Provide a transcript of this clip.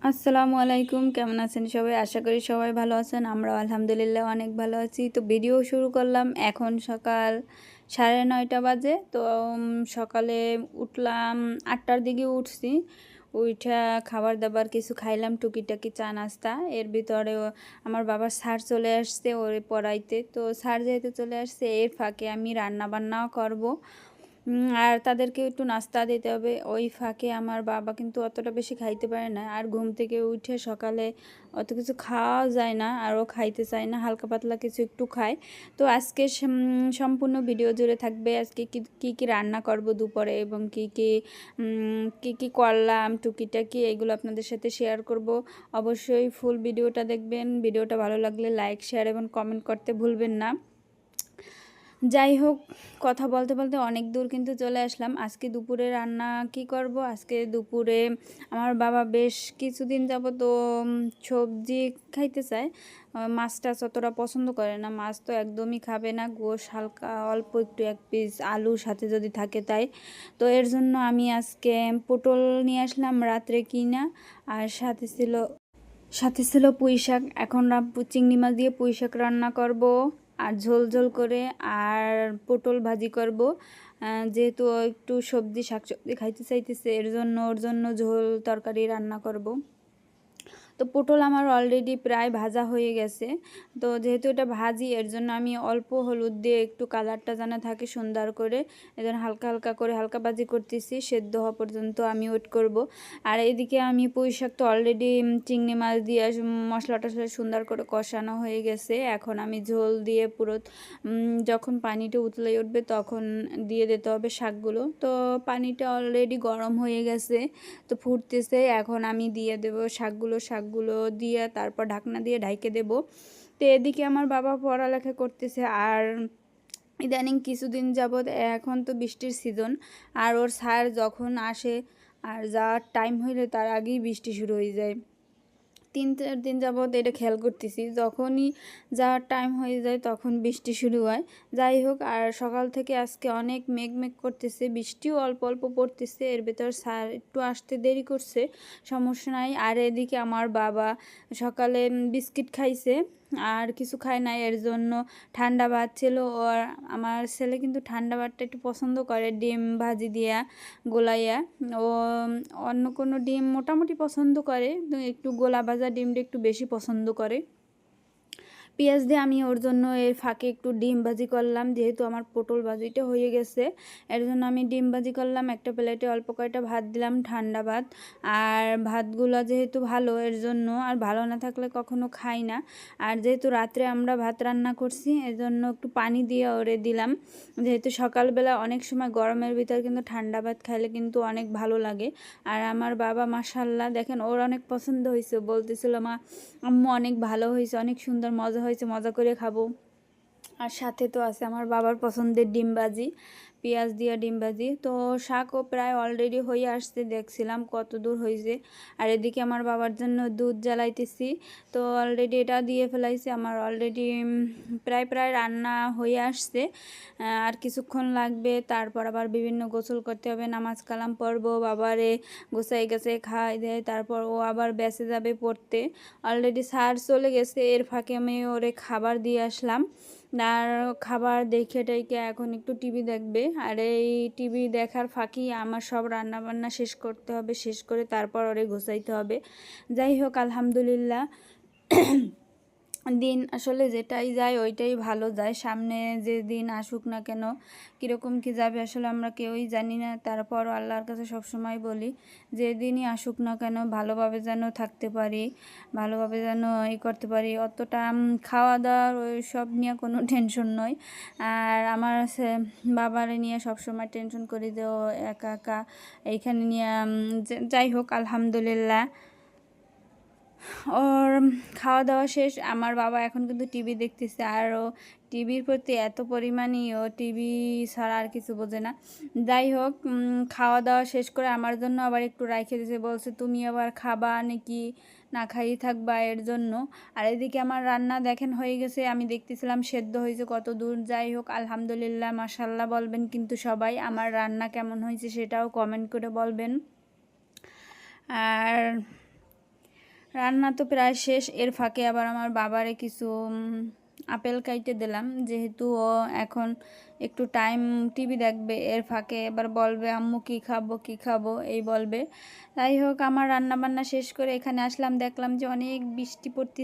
আসসালামু আলাইকুম, কেমন আছেন সবাই? আশা করি সবাই ভালো আছেন। আমরাও আলহামদুলিল্লাহ অনেক ভালো আছি। তো ভিডিও শুরু করলাম, এখন সকাল 9:30 বাজে। তো সকালে উঠলাম 8টার দিকে উঠছি। উইঠা খাবার দাবার কিছু খাইলাম, টুকিটাকি চা নাস্তা। এর ভিতরেও আমার বাবার স্যার চলে আসছে ওরে পড়াইতে। তো স্যার যেহেতু চলে আসছে, এর ফাঁকে আমি রান্না বান্নাও করব। আর তাদেরকে একটু নাস্তা দিতে হবে। ওই ফাঁকে আমার বাবা কিন্তু অতটা বেশি খাইতে পারে না, আর ঘুম থেকে উঠে সকালে অত কিছু খাওয়া যায় না, আর ও খাইতে চায় না, হালকা পাতলা কিছু একটু খায়। তো আজকে সম্পূর্ণ ভিডিও জুড়ে থাকবে আজকে কি কি রান্না করব দুপুরে, এবং কি করলাম টুকিটাকি, এগুলো আপনাদের সাথে শেয়ার করব। অবশ্যই ফুল ভিডিওটা দেখবেন। ভিডিওটা ভালো লাগলে লাইক, শেয়ার এবং কমেন্ট করতে ভুলবেন না। যাই হোক, কথা বলতে বলতে অনেক দূর কিন্তু চলে আসলাম। আজকে দুপুরে রান্না কি করব? আজকে দুপুরে আমার বাবা বেশ কিছুদিন যাবত সবজি খাইতে চায়। মাছ টাছ অতটা পছন্দ করে না, মাছ তো একদমই খাবে না, গোশ হালকা অল্প একটু এক পিস আলুর সাথে যদি থাকে তাই। তো এর জন্য আমি আজকে পটল নিয়ে আসলাম রাত্রে কিনা, আর সাথে ছিল পুঁই শাক। এখন চিংড়ি মাছ দিয়ে পুঁই শাক রান্না করব, আর ঝোল ঝোল করে, আর পটল ভাজি করব। যেহেতু ও একটু শাকসবজি খাইতে চাইতেছে, ওর জন্য ঝোল তরকারি রান্না করব। তো পটল আমার অলরেডি প্রায় ভাজা হয়ে গেছে। তো যেহেতু এটা ভাজি, এর জন্য আমি অল্প হলুদ দিয়ে একটু কালারটা যেন থাকে সুন্দর করে, এজন্য হালকা হালকা করে হালকা ভাজি করতেছি, সেদ্ধ হওয়া পর্যন্ত আমি ওয়েট করব। আর এদিকে আমি পুঁই শাক তো অলরেডি চিংড়ি মাছ দিয়ে মশলা টশলা সুন্দর করে কষানো হয়ে গেছে। এখন আমি ঝোল দিয়ে পুরো যখন পানিটা উতলে উঠবে তখন দিয়ে দিতে হবে শাকগুলো। তো পানিটা অলরেডি গরম হয়ে গেছে, তো ফুটতেছে। এখন আমি দিয়ে দেব শাকগুলো দিয়ে তারপর ঢাকনা দিয়ে ঢাইকে দেব। তো এদিকে আমার বাবা পড়ালেখা করতেছে। আর ইদানিং কিছুদিন যাবৎ, এখন তো বৃষ্টির সিজন, আর ওর স্যার যখন আসে আর যাওয়ার টাইম হইলে তার আগেই বৃষ্টি শুরু হয়ে যায়। 3-4 দিন যাবৎ এটা খেয়াল করতেছি, যখনই যাওয়ার টাইম হয়ে যায় তখন বৃষ্টি শুরু হয়। যাই হোক, আর সকাল থেকে আজকে অনেক মেঘ মেঘ করতেছে, বৃষ্টিও অল্প অল্প পড়তেছে। এর ভেতর স্যার একটু আসতে দেরি করছে, সমস্যা নাই। আর এদিকে আমার বাবা সকালে বিস্কিট খাইছে, আর কিছু খায় নাই, এর জন্য ঠান্ডা ভাত ছিল। আর আমার ছেলে কিন্তু ঠান্ডা ভাতটা একটু পছন্দ করে, ডিম ভাজি দিয়া গোলাইয়া। ও অন্য কোনো ডিম মোটামুটি পছন্দ করে, তো একটু গোলা ভাজা ডিমটা একটু বেশি পছন্দ করে। পেঁয়াজ দিয়ে আমি ওর জন্য এর ফাঁকে একটু ডিম ভাজি করলাম, যেহেতু আমার পটল ভাজিটা হয়ে গেছে। এর জন্য আমি ডিম ভাজি করলাম, একটা প্লেটে অল্প কয়টা ভাত দিলাম, ঠান্ডা ভাত। আর ভাতগুলো যেহেতু ভালো, এর জন্য, আর ভালো না থাকলে কখনো খাই না। আর যেহেতু রাত্রে আমরা ভাত রান্না করছি, এর জন্য একটু পানি দিয়ে ওরে দিলাম। যেহেতু সকালবেলা অনেক সময় গরমের ভিতর কিন্তু ঠান্ডা ভাত খাইলে কিন্তু অনেক ভালো লাগে। আর আমার বাবা মাশাল্লাহ দেখেন, ওর অনেক পছন্দ হয়েছে, বলতেছিল মা আম্মু অনেক ভালো হয়েছে, অনেক সুন্দর মজা হয়েছে, মজা করে খাবো। আর সাথে তো আছে আমার বাবার পছন্দের ডিম ভাজি, পেঁয়াজ দিয়ে ডিম ভাজি। তো শাকও প্রায় অলরেডি হয়ে আসছে, দেখছিলাম কত দূর হয়েছে। আর এদিকে আমার বাবার জন্য দুধ জ্বালাইতেছি, তো অলরেডি এটা দিয়ে ফেলাইছে। আমার অলরেডি প্রায় প্রায় রান্না হয়ে আসছে, আর কিছুক্ষণ লাগবে। তারপর আবার বিভিন্ন গোসল করতে হবে, নামাজ কালাম পড়বো, বাবারে গোসাই গেছে খাওয়াই দেয়, তারপর ও আবার বেঁচে যাবে পড়তে। অলরেডি স্যার চলে গেছে, এর ফাঁকে আমি ওরে খাবার দিয়ে আসলাম। আর খাবার দেখে টেখে এখন একটু টিভি দেখবে। আর এই টিভি দেখার ফাঁকেই আমার সব রান্না বান্না শেষ করতে হবে, শেষ করে তারপর ওরে গোছাইতে হবে। যাই হোক, আলহামদুলিল্লাহ দিন আসলে যেটাই যায় ওইটাই ভালো যায়। সামনে যে দিন আসুক না কেন, কীরকম কী যাবে আসলে আমরা কেউই জানি না। তারপরও আল্লাহর কাছে সবসময় বলি, যে দিনই আসুক না কেন ভালোভাবে যেন থাকতে পারি, ভালোভাবে যেন করতে পারি। অতটা খাওয়া দাওয়ার ওই সব নিয়ে কোনো টেনশন নয়। আর আমার বাবারে নিয়ে সবসময় টেনশন করি যে ও একা একা এইখানে নিয়ে। যাই হোক, আলহামদুলিল্লাহ ওর খাওয়া দাওয়া শেষ। আমার বাবা এখন কিন্তু টিভি দেখতেছে, আর ও টিভির প্রতি এত পরিমাণই, ও টিভি ছাড়া আর কিছু বোঝে না। যাই হোক, খাওয়া দাওয়া শেষ করে আমার জন্য আবার একটু রাইখে দিয়েছে, বলছে তুমি আবার খাবা নাকি না খাইয়ে থাকবা, এর জন্য। আর এদিকে আমার রান্না দেখেন হয়ে গেছে, আমি দেখতেছিলাম সেদ্ধ হয়েছে কত দূর। যাই হোক, আলহামদুলিল্লাহ মাশাল্লাহ বলবেন কিন্তু সবাই, আমার রান্না কেমন হয়েছে সেটাও কমেন্ট করে বলবেন। আর রান্না তো প্রায় শেষ, এর ফাঁকে আবার আমার বাবারে কিছু আপেল কাইটে দিলাম, যেহেতু ও এখন একটু টাইম টিভি দেখবে, এর ফাঁকে এবার বলবে আম্মু কী খাবো কী খাবো এই বলবে। যাই হোক, আমার রান্না বান্না শেষ করে এখানে আসলাম, দেখলাম যে অনেক বৃষ্টি পড়তে